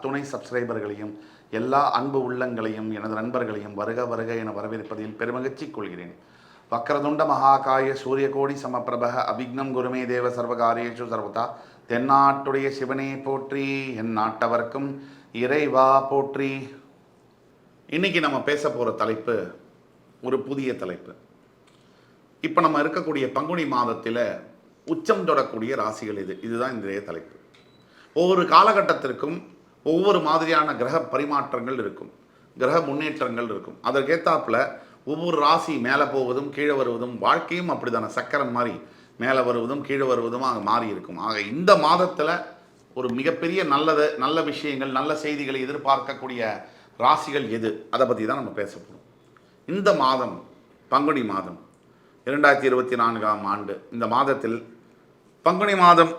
துணை சப்ஸ்கிரைபர்களையும் எல்லா அன்பு உள்ளங்களையும் எனது நண்பர்களையும் வருக வருக என வரவேற்பதில் பெருமகிழ்ச்சி கொள்கிறேன். வக்ரதுண்ட மகாகாய சூரியகோடி சமப்பிரபக அபிக்னம் குருமே தேவ சர்வகாரியேஷு சர்வதா. தென்னாட்டுடைய சிவனே போற்றி, என் நாட்டவர்க்கும் இறைவா போற்றி. இன்னைக்கு நம்ம பேச போகிற தலைப்பு ஒரு புதிய தலைப்பு. இப்போ நம்ம இருக்கக்கூடிய பங்குனி மாதத்தில் உச்சம் தொடக்கூடிய ராசிகள் இதுதான் இன்றைய தலைப்பு. ஒவ்வொரு காலகட்டத்திற்கும் ஒவ்வொரு மாதிரியான கிரக பரிமாற்றங்கள் இருக்கும், கிரக முன்னேற்றங்கள் இருக்கும். அதற்கேற்றாப்புல ஒவ்வொரு ராசி மேலே போவதும் கீழே வருவதும், வாழ்க்கையும் அப்படிதான சக்கரம் மாதிரி மேலே வருவதும் கீழே வருவதும் அங்கே மாறி இருக்கும். ஆக இந்த மாதத்தில் ஒரு மிகப்பெரிய நல்ல விஷயங்கள், நல்ல செய்திகளை எதிர்பார்க்கக்கூடிய ராசிகள் எது, அதை பற்றி தான் நம்ம பேச போகிறோம். இந்த மாதம் பங்குனி மாதம் 2024ஆம் ஆண்டு இந்த மாதத்தில் பங்குனி மாதம்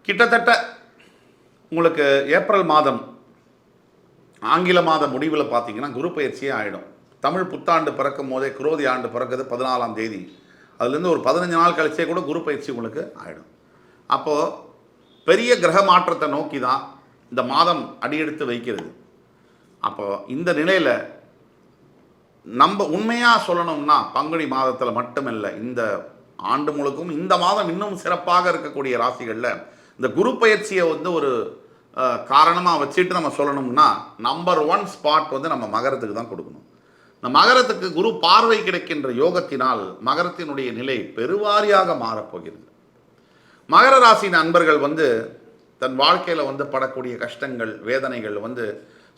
கிட்டத்தட்ட உங்களுக்கு ஏப்ரல் மாதம் ஆங்கில மாத முடிவில் பார்த்தீங்கன்னா குரு பயிற்சியே ஆகிடும். தமிழ் புத்தாண்டு பிறக்கும் போதே குரோதி ஆண்டு பிறக்குது 14ஆம் தேதி. அதுலேருந்து ஒரு 15 நாள் கழிச்சே கூட குரு பயிற்சி உங்களுக்கு ஆகிடும். அப்போது பெரிய கிரக மாற்றத்தை நோக்கி தான் இந்த மாதம் அடியெடுத்து வைக்கிறது. அப்போது இந்த நிலையில் நம்ம உண்மையாக சொல்லணும்னா பங்குனி மாதத்தில் மட்டுமில்லை, இந்த ஆண்டு முழுக்கும் இந்த மாதம் இன்னும் சிறப்பாக இருக்கக்கூடிய ராசிகளில் இந்த குரு பயிற்சியை ஒரு காரணமாக வச்சுட்டு நம்ம சொல்லணும்னா நம்பர் 1 ஸ்பாட் நம்ம மகரத்துக்கு தான் கொடுக்கணும். இந்த மகரத்துக்கு குரு பார்வை கிடைக்கின்ற யோகத்தினால் மகரத்தினுடைய நிலை பெருவாரியாக மாறப்போகிறது. மகர ராசியின் அன்பர்கள் தன் வாழ்க்கையில் படக்கூடிய கஷ்டங்கள், வேதனைகள்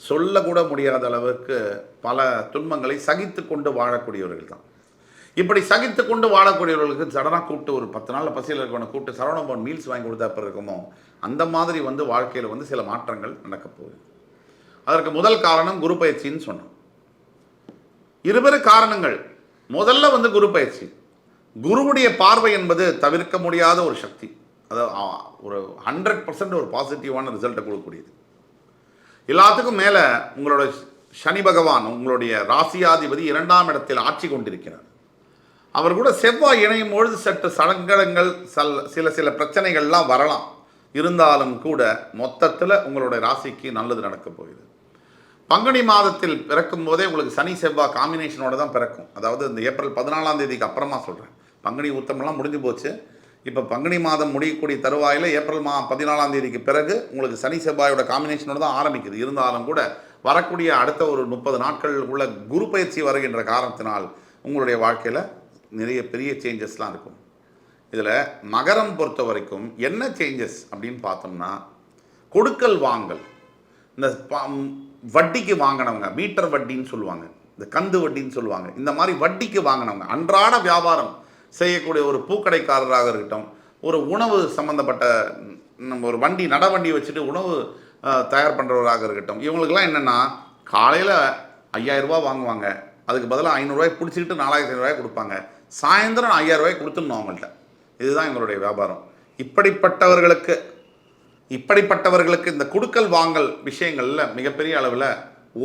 சொல்லக்கூட முடியாத அளவுக்கு பல துன்பங்களை சகித்து கொண்டு வாழக்கூடியவர்கள் தான். இப்படி சகித்து கொண்டு வாழக்கூடியவர்களுக்கு சடனாக கூப்பிட்டு ஒரு 10 நாளில் பசியில் இருக்கணும் கூப்பிட்டு சரவணபவன் மீல்ஸ் வாங்கி கொடுத்தா அப்புறம் இருக்குமோ, அந்த மாதிரி வாழ்க்கையில் சில மாற்றங்கள் நடக்க போகுது. அதற்கு முதல் காரணம் குரு பயிற்சின்னு சொன்னோம். இருவேறு காரணங்கள். முதல்ல குரு பயிற்சி, குருவுடைய பார்வை என்பது தவிர்க்க முடியாத ஒரு சக்தி. அதாவது ஒரு 100% ஒரு பாசிட்டிவான ரிசல்ட்டை கொடுக்கக்கூடியது. எல்லாத்துக்கும் மேலே உங்களோட சனி பகவான் உங்களுடைய ராசியாதிபதி 2ஆம் இடத்தில் ஆட்சி கொண்டிருக்கிறார். அவர் கூட செவ்வாய் இணையும் பொழுது சற்று சங்கடங்கள், சில பிரச்சனைகள்லாம் வரலாம். இருந்தாலும் கூட மொத்தத்தில் உங்களுடைய ராசிக்கு நல்லது நடக்க போகுது. பங்குனி மாதத்தில் பிறக்கும் போதே உங்களுக்கு சனி செவ்வாய் காம்பினேஷனோட தான் பிறக்கும். அதாவது இந்த ஏப்ரல் 14ஆம் தேதிக்கு அப்புறமா சொல்கிறேன். பங்குனி ஊத்தமெல்லாம் முடிஞ்சு போச்சு. இப்போ பங்குனி மாதம் முடியக்கூடிய தருவாயில் ஏப்ரல் 14ஆம் தேதிக்கு பிறகு உங்களுக்கு சனி செவ்வாயோட காம்பினேஷனோட தான் ஆரம்பிக்குது. இருந்தாலும் கூட வரக்கூடிய அடுத்த ஒரு 30 நாட்களுக்குள்ள குரு பயிற்சி வருகின்ற காரணத்தினால் உங்களுடைய வாழ்க்கையில் நிறைய பெரிய சேஞ்சஸ்லாம் இருக்கும். இதில் மகரம் பொறுத்த வரைக்கும் என்ன சேஞ்சஸ் அப்படின்னு பார்த்தோம்னா, கொடுக்கல் வாங்கல், இந்த வட்டிக்கு வாங்கினவங்க, மீட்டர் வட்டின்னு சொல்லுவாங்க, இந்த கந்து வட்டின்னு சொல்லுவாங்க, இந்த மாதிரி வட்டிக்கு வாங்கினவங்க, அன்றாட வியாபாரம் செய்யக்கூடிய ஒரு பூக்கடைக்காரராக இருக்கட்டும், ஒரு உணவு சம்மந்தப்பட்ட நம்ம ஒரு நடவண்டி வச்சுட்டு உணவு தயார் பண்ணுறவராக இருக்கட்டும், இவங்களுக்கெல்லாம் என்னென்னா காலையில் 5000 ரூபா வாங்குவாங்க, அதுக்கு பதிலாக 500 ரூபாய் பிடிச்சிக்கிட்டு 4500 ரூபாய் கொடுப்பாங்க, சாயந்தரம் 5000 ரூபாய் கொடுத்துடணும் அவங்கள்ட்ட. இதுதான் எங்களுடைய வியாபாரம். இப்படிப்பட்டவர்களுக்கு இந்த கொடுக்கல் வாங்கல் விஷயங்களில் மிகப்பெரிய அளவில்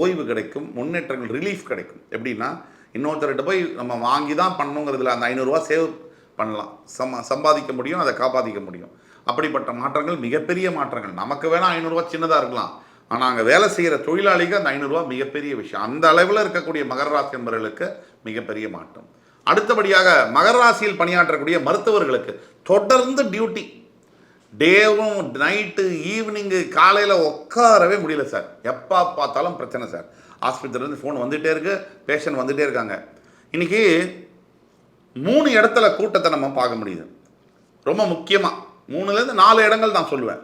ஓய்வு கிடைக்கும், முன்னேற்றங்கள், ரிலீஃப் கிடைக்கும். எப்படின்னா, இன்னொருத்தர்கிட்ட போய் நம்ம வாங்கி தான் பண்ணணுங்கிறதுல அந்த 500 ரூபா சேவ் பண்ணலாம், சம்பாதிக்க முடியும், அதை காப்பாற்றிக்க முடியும். அப்படிப்பட்ட மாற்றங்கள் மிகப்பெரிய மாற்றங்கள். நமக்கு வேணால் 500 ரூபா சின்னதாக இருக்கலாம், ஆனால் அங்கே வேலை செய்கிற தொழிலாளிக்கு அந்த 500 ரூபா மிகப்பெரிய விஷயம். அந்த அளவில் இருக்கக்கூடிய மகர ராசி என்பவர்களுக்கு மிகப்பெரிய மாற்றம். அடுத்தபடியாக மகர ராசியில் பணியாற்றக்கூடிய மருத்துவர்களுக்கு தொடர்ந்து டியூட்டி, டேவும் நைட்டு ஈவினிங்கு காலையில் உட்காரவே முடியல சார், எப்போ பார்த்தாலும் பிரச்சனை சார், ஆஸ்பத்திரிலேருந்து ஃபோன் வந்துகிட்டே இருக்குது, பேஷண்ட் வந்துகிட்டே இருக்காங்க. இன்றைக்கி 3 இடத்துல கூட்டத்தை நம்ம பார்க்க முடியுது. ரொம்ப முக்கியமாக 3லேருந்து 4 இடங்கள் நான் சொல்லுவேன்.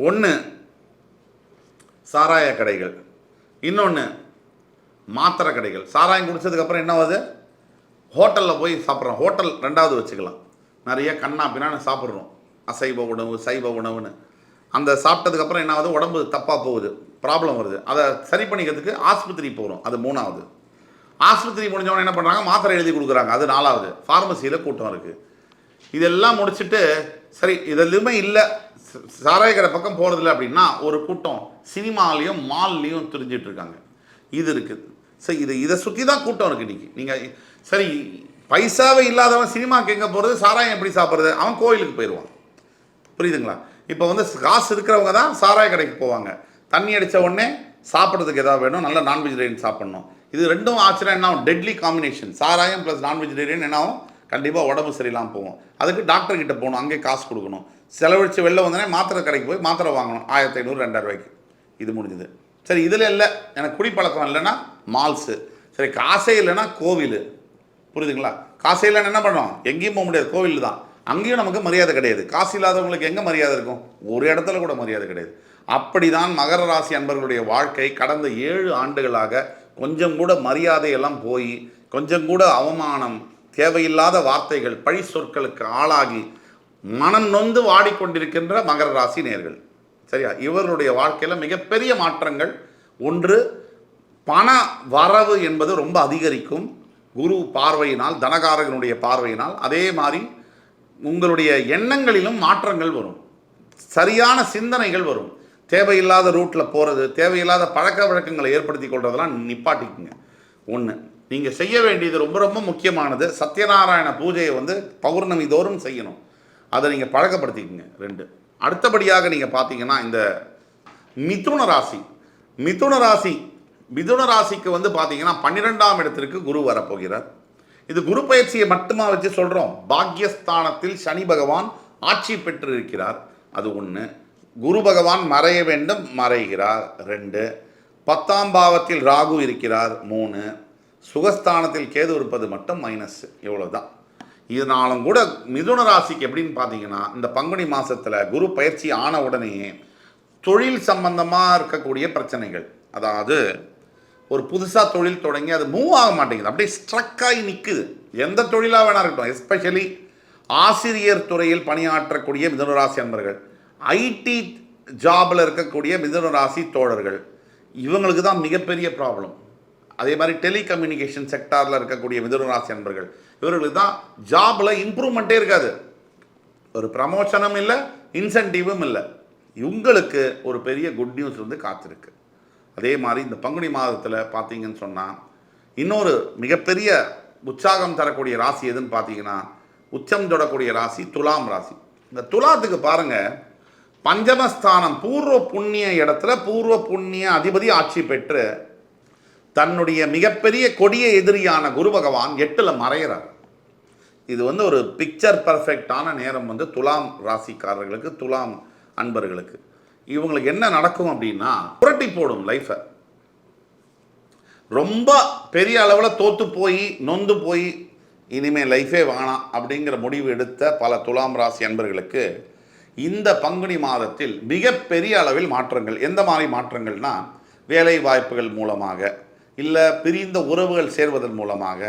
1 சாராய கடைகள், இன்னொன்று மாத்திரை கடைகள். சாராயம் குடித்ததுக்கப்புறம் என்ன ஆகுது, ஹோட்டலில் போய் சாப்பிட்றோம். ஹோட்டல் 2வது வச்சுக்கலாம். நிறைய கண்ணா பின்னான்னு சாப்பிட்றோம், அசைவ உணவு சைவ உணவுன்னு. அந்த சாப்பிட்டதுக்கப்புறம் என்ன ஆகுது, உடம்பு தப்பாக போகுது, ப்ராப்ளம் வருது. அதை சரி பண்ணிக்கிறதுக்கு ஆஸ்பத்திரி போகிறோம், அது 3வது. ஆஸ்பத்திரி முடிஞ்சவொன்னே என்ன பண்ணுறாங்க, மாத்திரை எழுதி கொடுக்குறாங்க, அது 4வது. ஃபார்மசியில் கூட்டம் இருக்குது. இதெல்லாம் முடிச்சுட்டு சரி இதெல்லாமே இல்லை, சாராய கடை பக்கம் போகிறதில்ல அப்படின்னா ஒரு கூட்டம் சினிமாலேயும் மால்லையும் தெரிஞ்சிட்ருக்காங்க. இது இருக்குது. சரி, இதை சுற்றி தான் கூட்டம் இருக்குது இன்றைக்கி. நீங்கள் சரி, பைசாவே இல்லாதவன் சினிமாவுக்கு எங்கே போகிறது, சாராயம் எப்படி சாப்பிட்றது, அவன் கோயிலுக்கு போயிடுவான். புரியுதுங்களா? இப்போ வந்து காசு இருக்கிறவங்க தான் சாராய கடைக்கு போவாங்க. தண்ணி அடித்த உடனே சாப்பிட்றதுக்கு ஏதாவது வேணும், நல்ல நான் வெஜிடேரியன் சாப்பிட்ணும். இது ரெண்டும் ஆச்சுன்னா என்ன ஆகும்? Deadly combination. சாராயம் ப்ளஸ் நான் வெஜிடேரியன் என்ன ஆகும்? கண்டிப்பாக உடம்பு சரியில்லாமல் போகும். அதுக்கு டாக்டர் கிட்ட போகணும், அங்கே காசு கொடுக்கணும். செலவழித்து வெளில வந்தோடனே மாத்திரை கடைக்கு போய் மாத்திரை வாங்கணும் 1500 2000 இது முடிஞ்சுது. சரி, இதில் இல்லை, எனக்கு குடிப்பழக்கம் இல்லைன்னா மால்ஸு. சரி, காசே இல்லைன்னா கோவில். புரியுதுங்களா? காசே இல்லைன்னு என்ன பண்ணோம்? எங்கேயும் போக முடியாது, கோவில் தான். அங்கேயும் நமக்கு மரியாதை கிடையாது. காசு இல்லாதவங்களுக்கு எங்கே மரியாதை இருக்கும்? ஒரு இடத்துல கூட மரியாதை கிடையாது. அப்படிதான் மகர ராசி அன்பர்களுடைய வாழ்க்கை கடந்த 7 ஆண்டுகளாக கொஞ்சம் கூட மரியாதையெல்லாம் போய், கொஞ்சம் கூட அவமானம், தேவையில்லாத வார்த்தைகள், பழி சொற்களுக்கு ஆளாகி மனம் நொந்து வாடிக்கொண்டிருக்கின்ற மகர ராசி நேயர்கள். சரியா? இவர்களுடைய வாழ்க்கையில் மிகப்பெரிய மாற்றங்கள். ஒன்று, பண வரவு என்பது ரொம்ப அதிகரிக்கும் குரு பார்வையினால், தனகாரகனுடைய பார்வையினால். அதே மாதிரி உங்களுடைய எண்ணங்களிலும் மாற்றங்கள் வரும், சரியான சிந்தனைகள் வரும். தேவையில்லாத ரூட்டில் போகிறது, தேவையில்லாத பழக்க வழக்கங்களை ஏற்படுத்தி கொள்றதெல்லாம் நிப்பாட்டிக்குங்க. ஒன்று, நீங்கள் செய்ய வேண்டியது ரொம்ப ரொம்ப முக்கியமானது, சத்யநாராயண பூஜையை வந்து பௌர்ணமி தோறும் செய்யணும். அதை நீங்கள் பழக்கப்படுத்திக்கங்க. 2, அடுத்தபடியாக நீங்கள் பார்த்தீங்கன்னா இந்த மிதுன ராசி. மிதுன ராசிக்கு வந்து பார்த்தீங்கன்னா 12ஆம் இடத்திற்கு குரு வரப்போகிறார். இது குரு பயிற்சியை மட்டுமா வச்சு சொல்கிறோம். பாக்யஸ்தானத்தில் சனி பகவான் ஆட்சி பெற்றிருக்கிறார், அது ஒன்று. குரு பகவான் மறைய வேண்டும், மறைகிறார், 2. 10ஆம் பாவத்தில் ராகு இருக்கிறார், 3. சுகஸ்தானத்தில் கேது இருப்பது மட்டும் மைனஸ். இவ்வளோதான். இதனாலும் கூட மிதுன ராசிக்கு எப்படின்னு பார்த்தீங்கன்னா, இந்த பங்குனி மாதத்தில் குரு பயிற்சி ஆன உடனே தொழில் சம்பந்தமாக இருக்கக்கூடிய பிரச்சனைகள், அதாவது ஒரு புதுசாக தொழில் தொடங்கி அது மூவ் ஆக மாட்டேங்குது, அப்படியே ஸ்ட்ரக் ஆகி நிற்குது. எந்த தொழிலாக வேணா இருக்கட்டும், எஸ்பெஷலி ஆசிரியர் துறையில் பணியாற்றக்கூடிய மிதுனராசி அன்பர்கள், ஐடி ஜாபில் இருக்கக்கூடிய மிதுனராசி தோழர்கள், இவங்களுக்கு தான் மிகப்பெரிய ப்ராப்ளம். அதே மாதிரி டெலிகம்யூனிகேஷன் செக்டாரில் இருக்கக்கூடிய மிதுனராசி அன்பர்கள், இவர்களுக்கு தான் ஜாபில் இம்ப்ரூவ்மெண்ட்டே இருக்காது. ஒரு ப்ரமோஷனும் இல்லை, இன்சென்டிவும் இல்லை. இவங்களுக்கு ஒரு பெரிய குட் நியூஸ் வந்து காத்திருக்கு. அதே மாதிரி இந்த பங்குனி மாதத்தில் பார்த்தீங்கன்னு சொன்னால் இன்னொரு மிகப்பெரிய உற்சாகம் தரக்கூடிய ராசி எதுன்னு பார்த்தீங்கன்னா, உச்சம் தொடக்கூடிய ராசி துலாம் ராசி. இந்த துலாத்துக்கு பாருங்கள், பஞ்சமஸ்தானம் பூர்வ புண்ணிய இடத்துல பூர்வ புண்ணிய அதிபதி ஆட்சி பெற்று தன்னுடைய மிகப்பெரிய கொடிய எதிரியான குரு பகவான் 8ல் மறைகிறார். இது வந்து ஒரு பிக்சர் பர்ஃபெக்டான நேரம் வந்து துலாம் ராசிக்காரர்களுக்கு, துலாம் அன்பர்களுக்கு. இவங்களுக்கு என்ன நடக்கும் அப்படின்னா, புரட்டி போடும் லைஃப்பை. ரொம்ப பெரிய அளவில் தோற்று போய் நொந்து போய் இனிமேல் லைஃபே வேணாம் அப்படிங்கிற முடிவு எடுத்த பல துலாம் ராசி அன்பர்களுக்கு இந்த பங்குனி மாதத்தில் மிகப்பெரிய அளவில் மாற்றங்கள். எந்த மாதிரி மாற்றங்கள்னா, வேலை வாய்ப்புகள் மூலமாக, இல்லை பிரிந்த உறவுகள் சேர்வதன் மூலமாக,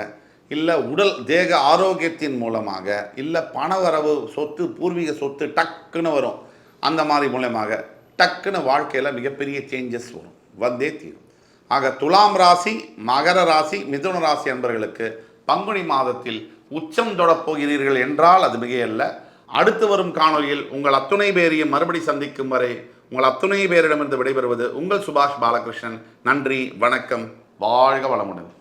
இல்லை உடல் தேக ஆரோக்கியத்தின் மூலமாக, இல்லை பணவரவு, சொத்து, பூர்வீக சொத்து டக்குன்னு வரும். அந்த மாதிரி மூலமாக டக்குன்னு வாழ்க்கையில் மிகப்பெரிய சேஞ்சஸ் வரும், வந்தே தீரும். ஆக துலாம் ராசி, மகர ராசி, மிதுன ராசி அன்பர்களுக்கு பங்குனி மாதத்தில் உச்சம் தொடப்போகிறீர்கள் என்றால் அது மிகையல்ல. அடுத்து வரும் காணொலியில் உங்கள் அத்துணை பேரையும் மறுபடி சந்திக்கும் வரை உங்கள் அத்துணை பேரிடமிருந்து விடைபெறுவது உங்கள் சுபாஷ் பாலகிருஷ்ணன். நன்றி, வணக்கம், வாழ்க வளமுடன்.